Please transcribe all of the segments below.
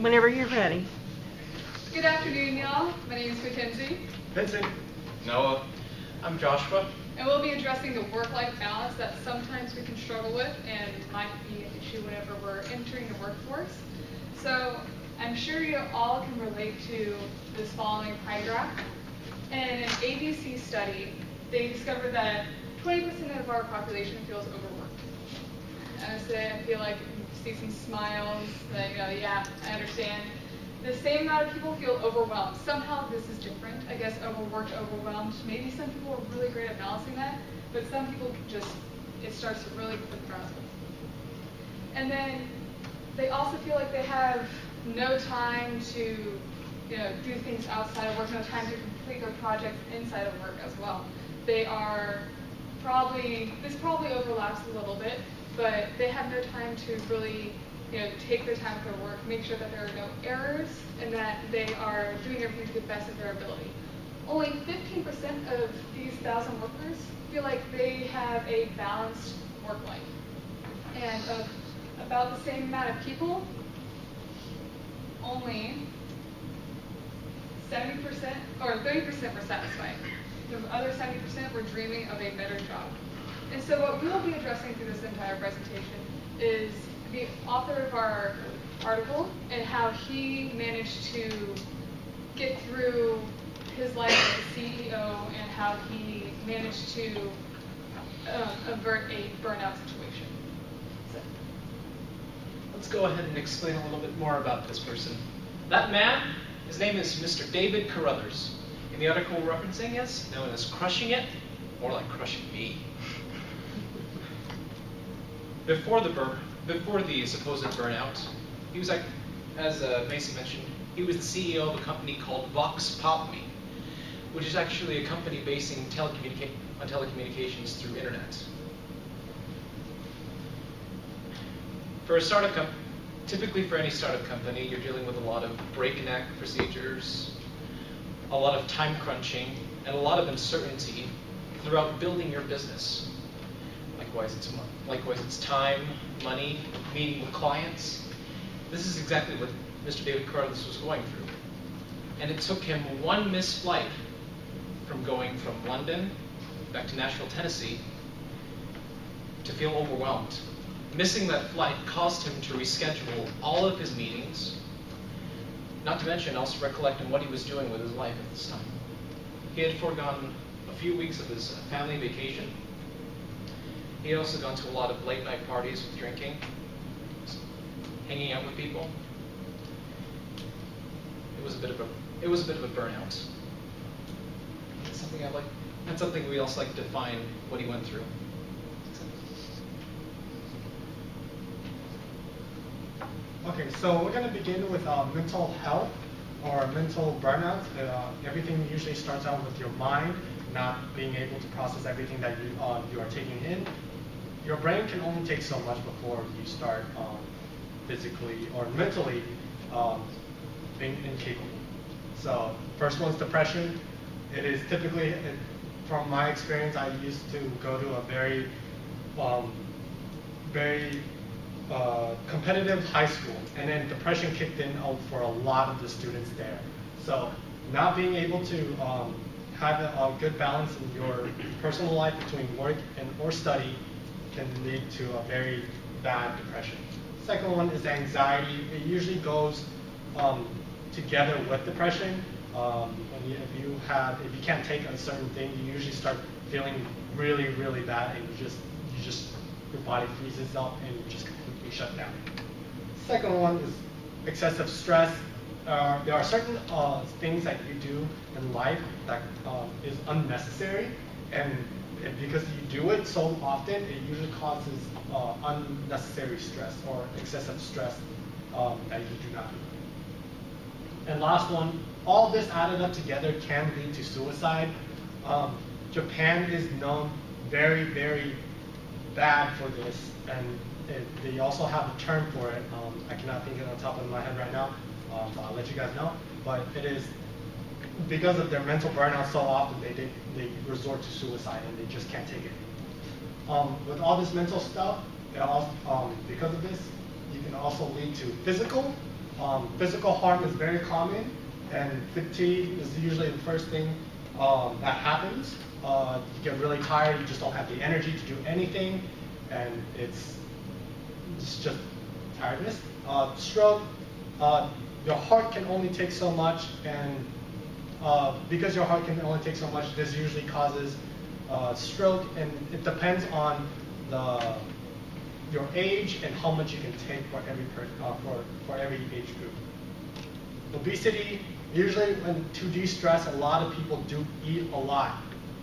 Whenever you're ready. Good afternoon, y'all. My name is Mackenzie. Vincent. Noah. I'm Joshua. And we'll be addressing the work-life balance that sometimes we can struggle with and might be an issue whenever we're entering the workforce. So I'm sure you all can relate to this following pie graph. In an ABC study, they discovered that 20% of our population feels overworked. Honestly, I feel like you see some smiles that, yeah, I understand. The same amount of people feel overwhelmed. Somehow this is different. I guess overworked, overwhelmed. Maybe some people are really great at balancing that, but some people just, it starts to really put them. And then they also feel like they have no time to, do things outside of work, no time to complete their projects inside of work as well. They are this probably overlaps a little bit, but they have no time to really take their time with their work, make sure that there are no errors, and that they are doing everything to the best of their ability. Only 15% of these 1,000 workers feel like they have a balanced work life. And of about the same amount of people, only 70% or 30% were satisfied. The other 70% were dreaming of a better job. And so what we will be addressing through this entire presentation is the author of our article and how he managed to get through his life as a CEO and how he managed to avert a burnout situation. So. Let's go ahead and explain a little bit more about this person. That man, his name is Mr. David Carruthers. In the article we're referencing is known as Crushing It, more like Crushing Me. Before the supposed burnout, he was like, as Macy mentioned, he was the CEO of a company called Vox Populi, which is actually a company basing on telecommunications through internet. For a startup company, typically for any startup company, you're dealing with a lot of breakneck procedures, a lot of time crunching, and a lot of uncertainty throughout building your business. Likewise, it's time, money, meeting with clients. This is exactly what Mr. David Carruthers was going through. And it took him one missed flight from going from London back to Nashville, Tennessee, to feel overwhelmed. Missing that flight caused him to reschedule all of his meetings, not to mention also recollecting what he was doing with his life at this time. He had foregone a few weeks of his family vacation. He had also gone to a lot of late night parties with drinking, hanging out with people. It was a bit of a burnout. That's something we also like to define what he went through. Okay, so we're going to begin with mental health or mental burnout. Everything usually starts out with your mind not being able to process everything that you are taking in. Your brain can only take so much before you start physically or mentally being incapable. So first one's depression. It is typically, from my experience, I used to go to a very competitive high school, and then depression kicked in for a lot of the students there. So not being able to have a good balance in your personal life between work or study can lead to a very bad depression. Second one is anxiety. It usually goes together with depression. If you can't take a certain thing, you usually start feeling really, really bad, and your body freezes up and you just completely shut down. Second one is excessive stress. There are certain things that you do in life that is unnecessary, and because you do it so often, it usually causes unnecessary stress or excessive stress that you do not need. And last one, all this added up together can lead to suicide. Japan is known very, very bad for this, and they also have a term for it. I cannot think of it on top of my head right now, so I'll let you guys know. But it is because of their mental burnout so often, they resort to suicide and they just can't take it. With all this mental stuff, because of this, you can also lead to physical physical harm is very common, and fatigue is usually the first thing that happens. You get really tired, you just don't have the energy to do anything, and it's just tiredness. Stroke, your heart can only take so much, and because your heart can only take so much, this usually causes stroke, and it depends on your age and how much you can take for every age group. Obesity, usually when to de-stress, a lot of people do eat a lot.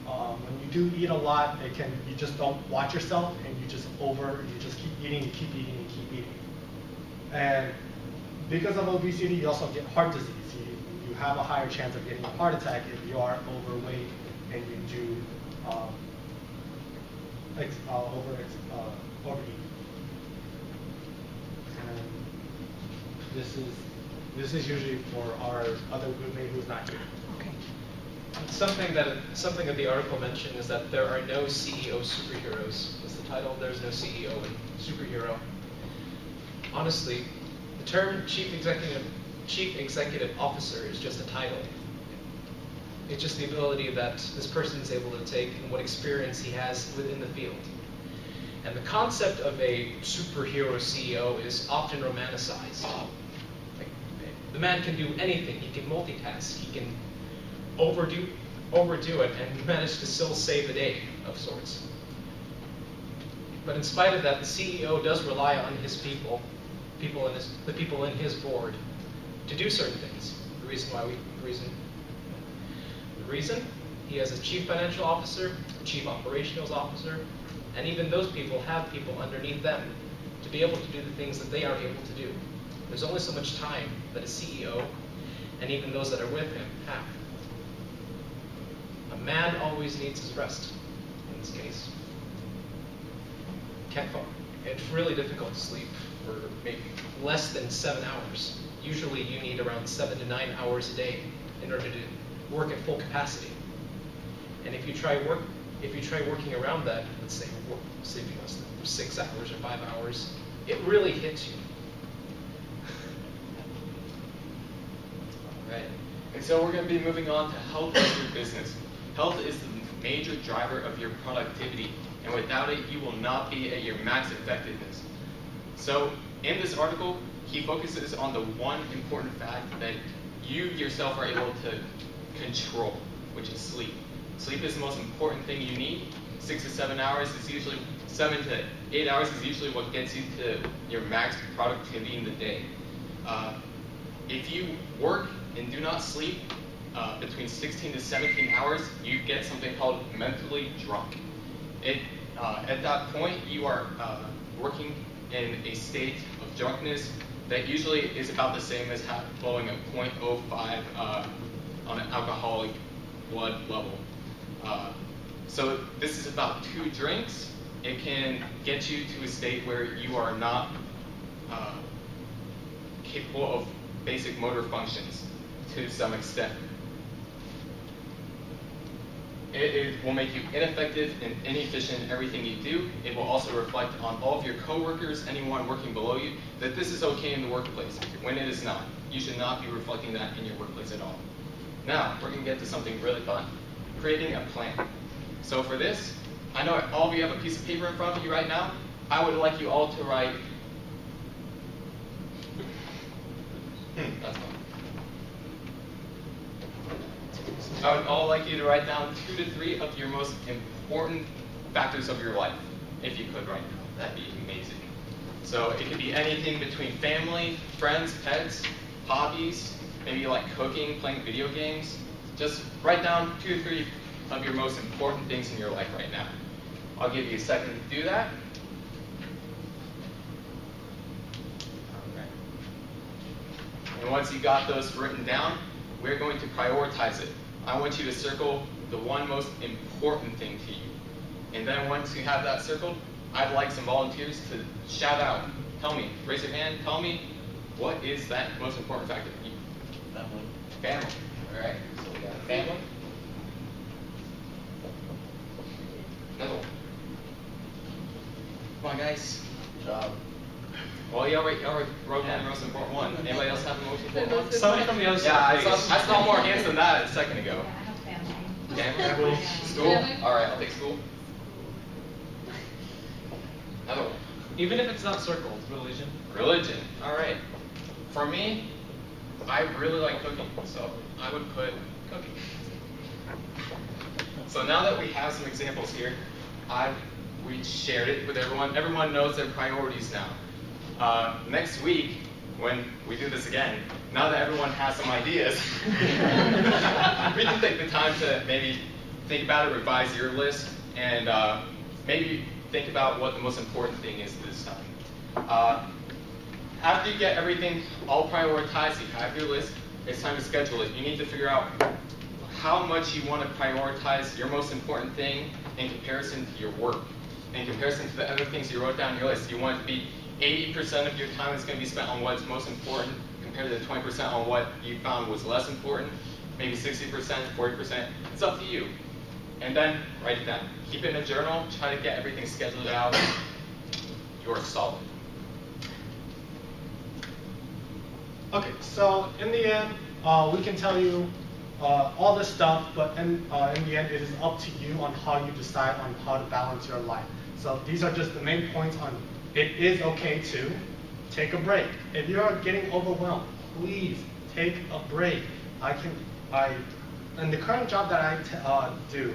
When you do eat a lot, you just don't watch yourself, and you just keep eating and keep eating and keep eating. And because of obesity, you also get heart disease. You have a higher chance of getting a heart attack if you are overweight and you do overeat. And this is usually for our other groupmate who's not here. Okay. Something that the article mentioned is that there are no CEO superheroes. Is the title? There's no CEO and superhero. Honestly, the term chief executive officer is just a title. It's just the ability that this person is able to take and what experience he has within the field. And the concept of a superhero CEO is often romanticized. Like, the man can do anything. He can multitask. He can overdo it and manage to still save the day of sorts. But in spite of that, the CEO does rely on his the people in his board to do certain things. The reason he has a chief financial officer, a chief operations officer, and even those people have people underneath them to be able to do the things that they are able to do. There's only so much time that a CEO and even those that are with him have. A man always needs his rest in this case. It's really difficult to sleep for maybe less than 7 hours. Usually you need around 7 to 9 hours a day in order to work at full capacity. And if you try working around that, let's say sleeping less than 6 hours or 5 hours, it really hits you. All right. And so we're going to be moving on to health as your business. Health is the major driver of your productivity, and without it, you will not be at your max effectiveness. So in this article, he focuses on the one important fact that you yourself are able to control, which is sleep. Sleep is the most important thing you need. 6 to 7 hours is usually, 7 to 8 hours is usually what gets you to your max productivity in the day. If you work and do not sleep between 16 to 17 hours, you get something called mentally drunk. At that point, you are working in a state of drunkenness that usually is about the same as blowing a 0.05 on an alcoholic blood level. So this is about 2 drinks. It can get you to a state where you are not capable of basic motor functions to some extent. It will make you ineffective and inefficient in everything you do. It will also reflect on all of your coworkers, anyone working below you, that this is okay in the workplace, when it is not. You should not be reflecting that in your workplace at all. Now, we're going to get to something really fun, creating a plan. So for this, I know all of you have a piece of paper in front of you right now. I would like you all to write, that's fine. I would all like you to write down 2 to 3 of your most important factors of your life, if you could right now. That'd be amazing. So it could be anything between family, friends, pets, hobbies, maybe you like cooking, playing video games. Just write down 2 to 3 of your most important things in your life right now. I'll give you a second to do that. Okay. And once you got those written down, we're going to prioritize it. I want you to circle the one most important thing to you. And then once you have that circled, I'd like some volunteers to shout out. Tell me, raise your hand, tell me, what is that most important factor for you? Family. Family, all right, so we got family. Another one. Come on, guys. Job. Well, you already wrote down the most important one. Anybody else have the most important one? Somebody from the other Yeah, side, I saw more hands than that a second ago. Yeah, I have family. Family? School? Family. Alright, I'll take school. Another one. Even if it's not circled, religion. Religion. Alright. For me, I really like cooking, so I would put cooking. So now that we have some examples here, we shared it with everyone. Everyone knows their priorities now. Next week, when we do this again, now that everyone has some ideas, we can take the time to maybe think about it, revise your list, and maybe think about what the most important thing is this time. After you get everything all prioritized, you have your list, it's time to schedule it. You need to figure out how much you want to prioritize your most important thing in comparison to your work, in comparison to the other things you wrote down on your list. You want it to be 80% of your time is going to be spent on what's most important compared to the 20% on what you found was less important, maybe 60%, 40%. It's up to you. And then write it down. Keep it in a journal. Try to get everything scheduled out. You're solid. Okay, so in the end, we can tell you all this stuff, but in the end, it is up to you on how you decide on how to balance your life. So these are just the main points on it is okay to take a break. If you are getting overwhelmed, please take a break. In the current job that I do,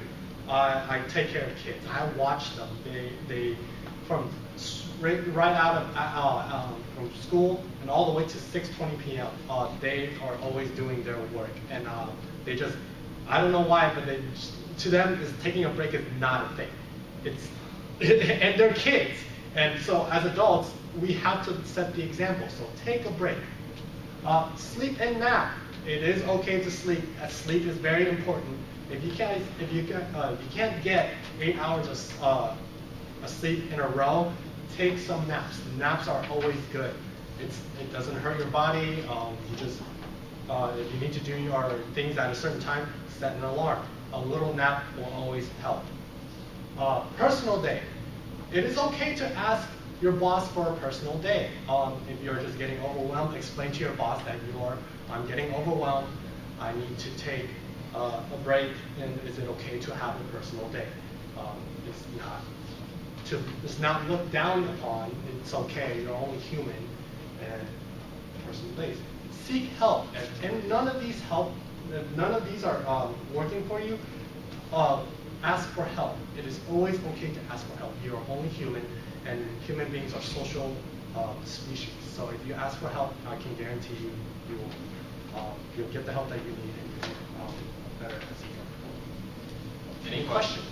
I take care of kids. I watch them. They from right out of from school and all the way to 6:20 p.m. They are always doing their work, and they just, I don't know why, but to them, taking a break is not a thing. It's and they're kids, and so as adults, we have to set the example. So take a break. Sleep and nap. It is okay to sleep. Sleep is very important. If you can't get 8 hours of sleep in a row, take some naps. Naps are always good. It doesn't hurt your body. If you need to do your things at a certain time, set an alarm. A little nap will always help. Personal day. It is okay to ask your boss for a personal day. If you're just getting overwhelmed, explain to your boss that I'm getting overwhelmed. I need to take a break, and is it okay to have a personal day? It's not looked down upon. It's okay. You're only human, and personal days. Seek help, and none of these are working for you. Ask for help. It is always okay to ask for help. You are only human, and human beings are social species. So if you ask for help, I can guarantee you'll get the help that you need, and you'll better as you go. Any questions?